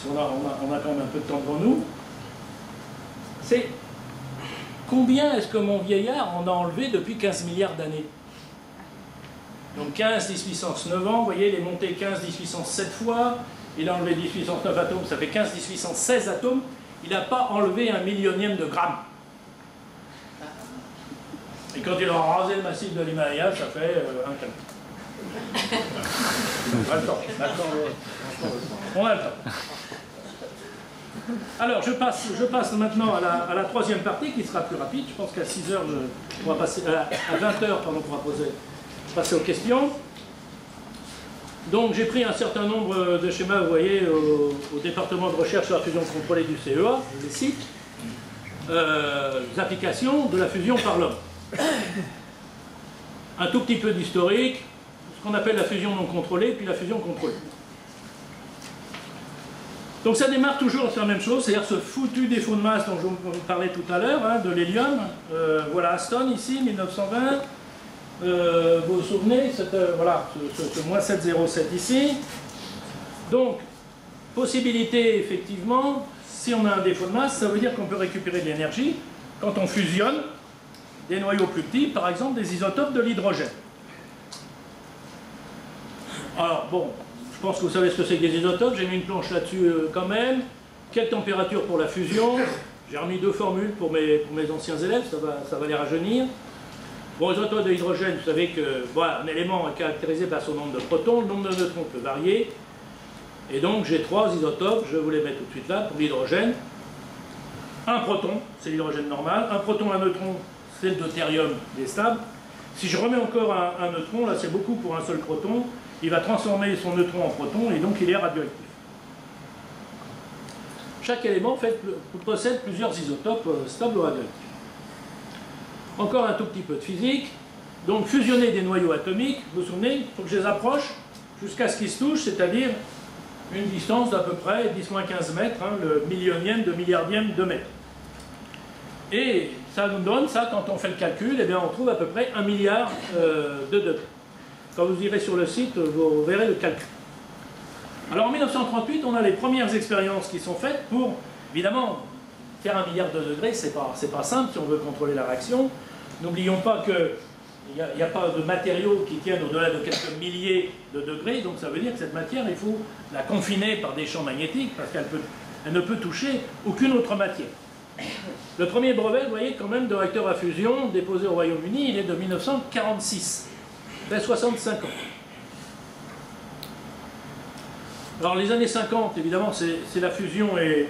si on a quand même un peu de temps devant nous, c'est combien est-ce que mon vieillard en a enlevé depuis 15 milliards d'années? Donc 15, 10 puissance 9 ans, vous voyez, il est monté 15, 10 puissance 7 fois, il a enlevé 10 puissance 9 atomes, ça fait 15, 10 puissance 16 atomes, il n'a pas enlevé un millionième de gramme. Et quand il aura rasé le massif de l'Himalaya, ça fait un tonne. On a le temps. On a le temps. Alors, je passe maintenant à la troisième partie qui sera plus rapide. Je pense qu'à 6 heures, on va passer, à 20 heures, pardon, on va passer aux questions. Donc, j'ai pris un certain nombre de schémas, vous voyez, au département de recherche sur la fusion contrôlée du CEA, je les cite, les applications de la fusion par l'homme. Un tout petit peu d'historique, ce qu'on appelle la fusion non contrôlée, puis la fusion contrôlée. Donc ça démarre toujours sur la même chose, c'est-à-dire ce foutu défaut de masse dont je vous parlais tout à l'heure, hein, de l'hélium. Voilà Aston ici, 1920. Vous vous souvenez, voilà, ce moins 707 ici. Donc, possibilité effectivement, si on a un défaut de masse, ça veut dire qu'on peut récupérer de l'énergie quand on fusionne des noyaux plus petits, par exemple des isotopes de l'hydrogène. Alors bon, je pense que vous savez ce que c'est que des isotopes, j'ai mis une planche là-dessus quand même. Quelle température pour la fusion? J'ai remis 2 formules pour mes anciens élèves, ça va les rajeunir. Bon, les isotopes de l'hydrogène, vous savez que voilà, un élément est caractérisé par son nombre de protons, le nombre de neutrons peut varier. Et donc j'ai 3 isotopes, je vais vous les mettre tout de suite là, pour l'hydrogène. Un proton, c'est l'hydrogène normal, un proton, un neutron, c'est le deutérium, il est stable. Si je remets encore un neutron, là c'est beaucoup pour un seul proton, il va transformer son neutron en proton et donc il est radioactif. Chaque élément possède plusieurs isotopes stables ou radioactifs. Encore un tout petit peu de physique. Donc fusionner des noyaux atomiques, vous vous souvenez, il faut que je les approche jusqu'à ce qu'ils se touchent, c'est-à-dire une distance d'à peu près 10-15 mètres, hein, le millionième de milliardième de mètre. Et ça nous donne, ça, quand on fait le calcul, eh bien, on trouve à peu près 1 milliard de degrés. Quand vous irez sur le site, vous verrez le calcul. Alors en 1938, on a les premières expériences qui sont faites pour, évidemment, faire 1 milliard de degrés, c'est pas simple si on veut contrôler la réaction. N'oublions pas qu'il n'y a pas de matériaux qui tiennent au-delà de quelques milliers de degrés, donc ça veut dire que cette matière, il faut la confiner par des champs magnétiques, parce qu'elle ne peut toucher aucune autre matière. Le premier brevet, vous voyez, quand même, de réacteur à fusion déposé au Royaume-Uni, il est de 1946. Ça fait 65 ans. Alors les années 50, évidemment, c'est la fusion et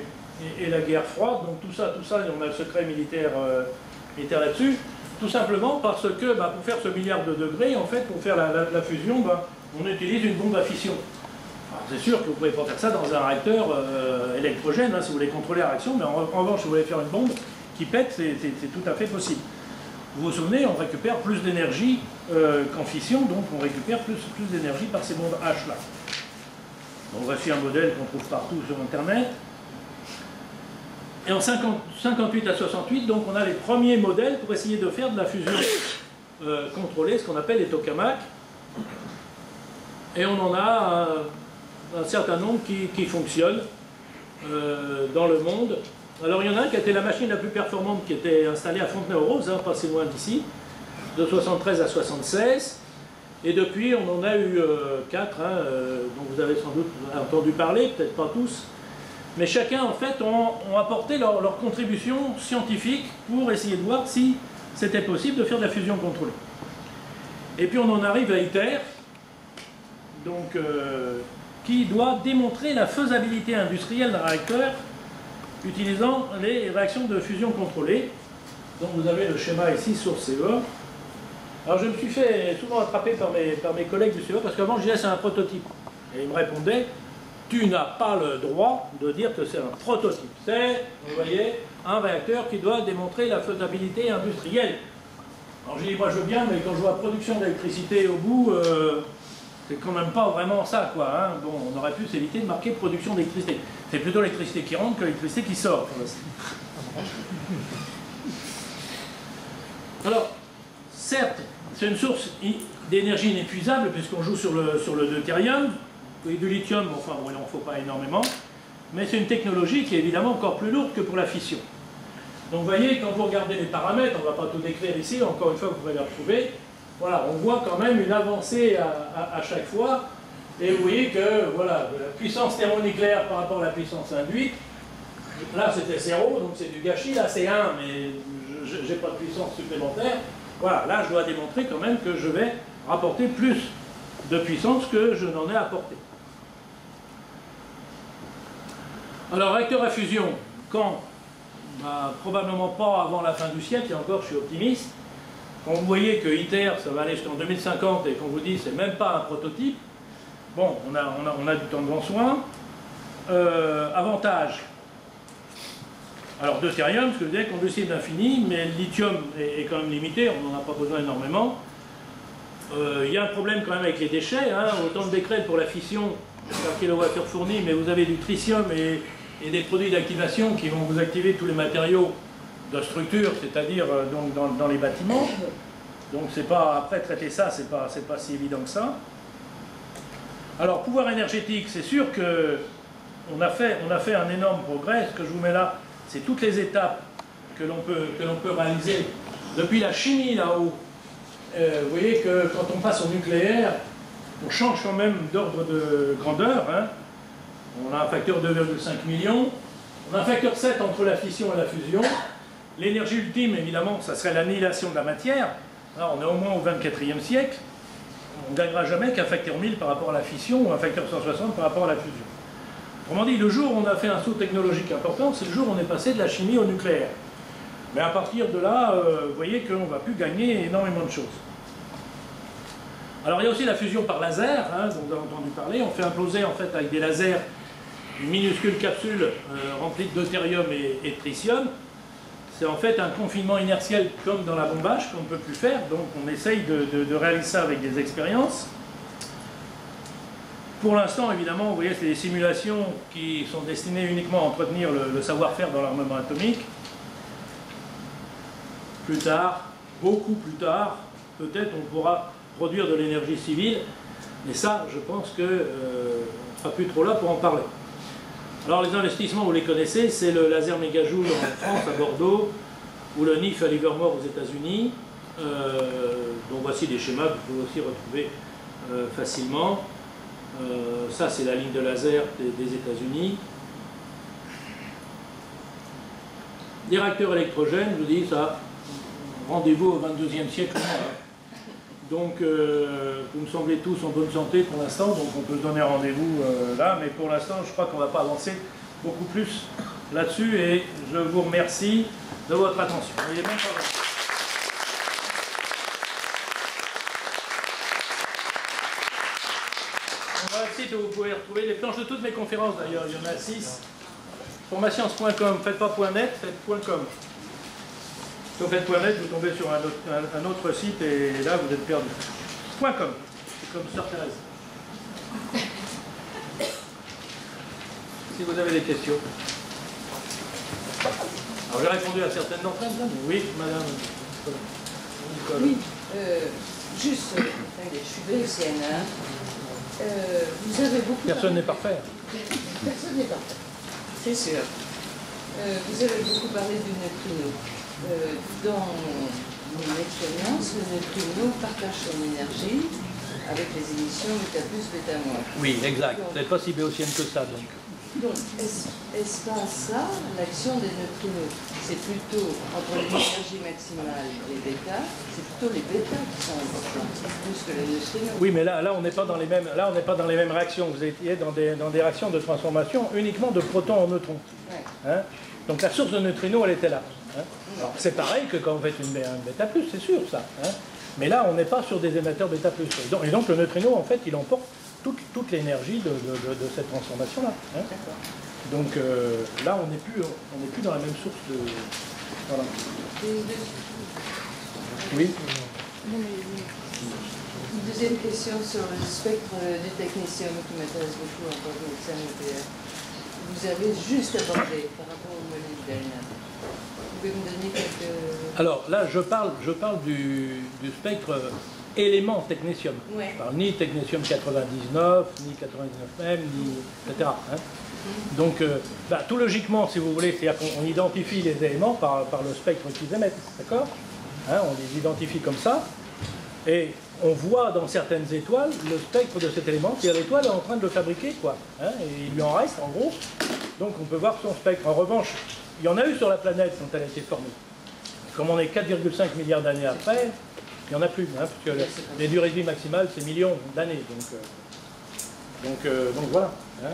la guerre froide, donc tout ça, on a le secret militaire là-dessus, tout simplement parce que pour faire ce milliard de degrés, en fait, pour faire la fusion, on utilise une bombe à fission. C'est sûr que vous ne pouvez pas faire ça dans un réacteur électrogène, hein, si vous voulez contrôler la réaction, mais en revanche, si vous voulez faire une bombe qui pète, c'est tout à fait possible. Vous vous souvenez, on récupère plus d'énergie qu'en fission, donc on récupère plus d'énergie par ces bombes H là. Donc voici un modèle qu'on trouve partout sur Internet. Et en 58 à 68, donc on a les premiers modèles pour essayer de faire de la fusion contrôlée, ce qu'on appelle les tokamaks. Et on en a un certain nombre qui fonctionnent dans le monde. Alors il y en a un qui a été la machine la plus performante qui était installée à Fontenay-aux-Roses, hein, pas si loin d'ici, de 73 à 76. Et depuis, on en a eu 4, hein, dont vous avez sans doute entendu parler, peut-être pas tous. Mais chacun, en fait, ont apporté leur contribution scientifique pour essayer de voir si c'était possible de faire de la fusion contrôlée. Et puis on en arrive à ITER, donc, qui doit démontrer la faisabilité industrielle d'un réacteur utilisant les réactions de fusion contrôlée. Donc vous avez le schéma ici sur CEA. Alors je me suis fait souvent attraper par mes collègues du CEA parce qu'avant je disais c'est un prototype. Et ils me répondaient, tu n'as pas le droit de dire que c'est un prototype. C'est, vous voyez, un réacteur qui doit démontrer la faisabilité industrielle. Alors j'ai dit, moi je veux bien, mais quand je vois production d'électricité au bout, c'est quand même pas vraiment ça, quoi. Hein. Bon, on aurait pu s'éviter de marquer production d'électricité. C'est plutôt l'électricité qui rentre que l'électricité qui sort. Alors, certes, c'est une source d'énergie inépuisable, puisqu'on joue sur le deutérium, et du lithium, enfin bon, il n'en faut pas énormément. mais c'est une technologie qui est évidemment encore plus lourde que pour la fission. Donc vous voyez, quand vous regardez les paramètres, on ne va pas tout décrire ici, encore une fois vous pourrez les retrouver, voilà, on voit quand même une avancée à chaque fois, et vous voyez que voilà, la puissance thermonucléaire par rapport à la puissance induite, là c'était 0, donc c'est du gâchis, là c'est 1, mais je n'ai pas de puissance supplémentaire. Voilà, là je dois démontrer quand même que je vais rapporter plus de puissance que je n'en ai apporté. Alors réacteur à fusion, quand? Bah, probablement pas avant la fin du siècle, et encore je suis optimiste. Quand vous voyez que ITER ça va aller jusqu'en 2050 et qu'on vous dit c'est même pas un prototype, bon, on a du temps devant soi. Avantage. Alors deutérium, ce que je disais, combustible d'infini, mais le lithium est quand même limité, on n'en a pas besoin énormément. Il y a un problème quand même avec les déchets, hein, autant de becquerel pour la fission par kilowattheure fourni, mais vous avez du tritium et des produits d'activation qui vont vous activer tous les matériaux de structure, c'est-à-dire dans les bâtiments. Donc c'est pas, après traiter ça, c'est pas si évident que ça. Alors pouvoir énergétique, c'est sûr que on a fait un énorme progrès. Ce que je vous mets là, c'est toutes les étapes que l'on peut réaliser depuis la chimie là-haut. Vous voyez que quand on passe au nucléaire, on change quand même d'ordre de grandeur. Hein. On a un facteur 2,5 millions. On a un facteur 7 entre la fission et la fusion. L'énergie ultime, évidemment, ça serait l'annihilation de la matière. Là, on est au moins au 24e siècle. On ne gagnera jamais qu'un facteur 1000 par rapport à la fission ou un facteur 160 par rapport à la fusion. Autrement dit, le jour où on a fait un saut technologique important, c'est le jour où on est passé de la chimie au nucléaire. Mais à partir de là, vous voyez qu'on ne va plus gagner énormément de choses. Alors il y a aussi la fusion par laser, hein, dont vous avez entendu parler. On fait imploser en fait avec des lasers une minuscule capsule remplie de deutérium et de tritium. C'est en fait un confinement inertiel comme dans la bombe H qu'on ne peut plus faire. Donc on essaye de réaliser ça avec des expériences. Pour l'instant, évidemment, vous voyez, c'est des simulations qui sont destinées uniquement à entretenir le savoir-faire dans l'armement atomique. Plus tard, beaucoup plus tard, peut-être on pourra produire de l'énergie civile, mais ça, je pense qu'on ne sera plus trop là pour en parler. Alors les investissements, vous les connaissez, c'est le laser mégajoule en France, à Bordeaux, ou le NIF à Livermore aux États-Unis. Donc voici des schémas que vous pouvez aussi retrouver facilement. Ça, c'est la ligne de laser des États-Unis. Les réacteurs électrogènes, je vous dis, ça, rendez-vous au 22e siècle. Donc, vous me semblez tous en bonne santé pour l'instant, donc on peut se donner rendez-vous là, mais pour l'instant, je crois qu'on ne va pas avancer beaucoup plus là-dessus, et je vous remercie de votre attention. On va le site où vous pouvez retrouver les planches de toutes mes conférences, d'ailleurs, il y en a 6. Formations.com, faites pas .net, faites .com. Si vous faites .net, vous tombez sur un autre site et là vous êtes perdu. .com, c'est comme Sœur Thérèse. Si vous avez des questions. Alors j'ai répondu à certaines d'entre elles, mais oui, madame. Oui, juste, je suis vénusienne, hein. Vous avez beaucoup. Personne n'est parfait. Personne n'est parfait, c'est sûr. Vous avez beaucoup parlé du neutrino. Dans mon expérience, le neutrino partage son énergie avec les émissions bêta plus, bêta moins. Oui, exact. Vous n'êtes pas si béotienne que ça, donc. Donc, est-ce pas ça l'action des neutrinos? C'est plutôt, entre l'énergie maximale et les bêta, c'est plutôt les bêta qui sont importants, plus que les neutrinos. Oui, mais là on n'est pas dans les mêmes, réactions. Vous étiez dans des réactions de transformation uniquement de protons en neutrons. Ouais. Hein? Donc la source de neutrinos, elle était là. Hein? Alors c'est pareil que quand vous faites une bêta plus, c'est sûr ça. Hein? Mais là, on n'est pas sur des émetteurs bêta plus. Et donc le neutrino, en fait, il emporte toute l'énergie de cette transformation-là. Hein? Donc là, on n'est plus dans la même source de... Voilà. Oui. Une deuxième question sur le spectre du technicien qui m'intéresse beaucoup en tant que médecin nucléaire. Vous avez juste abordé par rapport au molybdène. Vous pouvez me donner quelques... Alors là, je parle du spectre élément technétium. Ouais. Je parle ni technétium 99, ni 99M, ni etc. Hein. Donc, tout logiquement, si vous voulez, c'est-à-dire qu'on identifie les éléments par le spectre qu'ils émettent, d'accord? Hein, on les identifie comme ça, et on voit dans certaines étoiles le spectre de cet élément, c'est-à-dire l'étoile est en train de le fabriquer, quoi. Hein, et il lui en reste, en gros, donc on peut voir son spectre. En revanche, il y en a eu sur la planète quand elle a été formée. Comme on est 4,5 milliards d'années après, il n'y en a plus, hein, parce que les durées de vie maximales, c'est millions d'années. Donc voilà. Hein,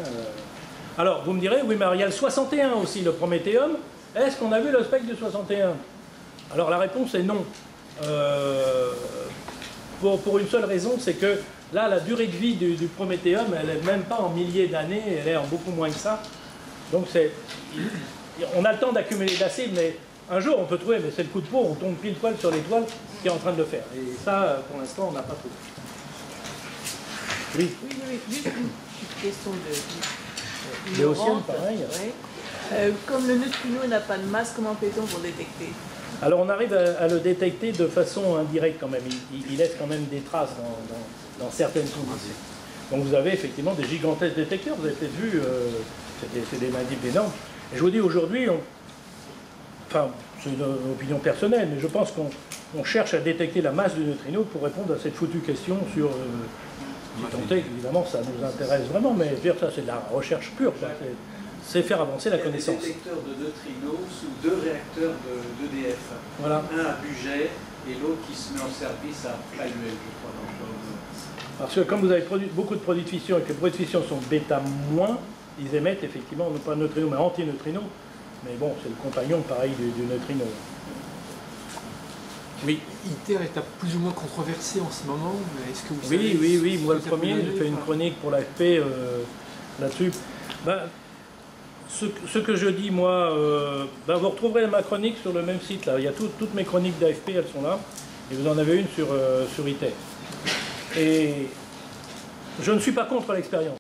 Alors, vous me direz, oui, mais il y a le 61 aussi, le Prométhéum. Est-ce qu'on a vu le spectre du 61? Alors, la réponse est non. Pour une seule raison, c'est que là, la durée de vie du Prométhéum, elle n'est même pas en milliers d'années, elle est en beaucoup moins que ça. Donc, on a le temps d'accumuler d'acide, mais un jour, on peut trouver, mais c'est le coup de peau, on tombe pile poil sur l'étoile qui est en train de le faire. Et ça, pour l'instant, on n'a pas trouvé. Oui. Oui, juste une petite question de... Léotienne, pareil. Ouais. Comme le neutrino n'a pas de masse, comment fait-on pour détecter? Alors on arrive à le détecter de façon indirecte quand même. Il laisse quand même des traces dans certaines conditions. Donc vous avez effectivement des gigantesques détecteurs. Vous avez peut-être vu, c'est des mandibles énormes. Et je vous dis aujourd'hui, enfin c'est une opinion personnelle, mais je pense qu'on cherche à détecter la masse du neutrino pour répondre à cette foutue question sur... tant est évidemment ça nous intéresse vraiment, mais je veux dire, ça c'est de la recherche pure. C'est faire avancer la connaissance. Il y a des détecteurs de neutrinos sous 2 réacteurs d'EDF. Voilà. Un à Bugey et l'autre qui se met en service à Flyuel, je crois. Parce que comme vous avez beaucoup de produits de fission et que les produits de fission sont bêta-, ils émettent effectivement, non pas neutrino, mais antineutrino. Mais bon, c'est le compagnon pareil du neutrino. Oui. ITER est plus ou moins controversé en ce moment. Est-ce que vous savez Oui. Moi le premier, j'ai fait une chronique pour l'AFP là-dessus. Ce que je dis, moi, vous retrouverez ma chronique sur le même site, là. Il y a toutes mes chroniques d'AFP, elles sont là. Et vous en avez une sur ITER. Et je ne suis pas contre l'expérience.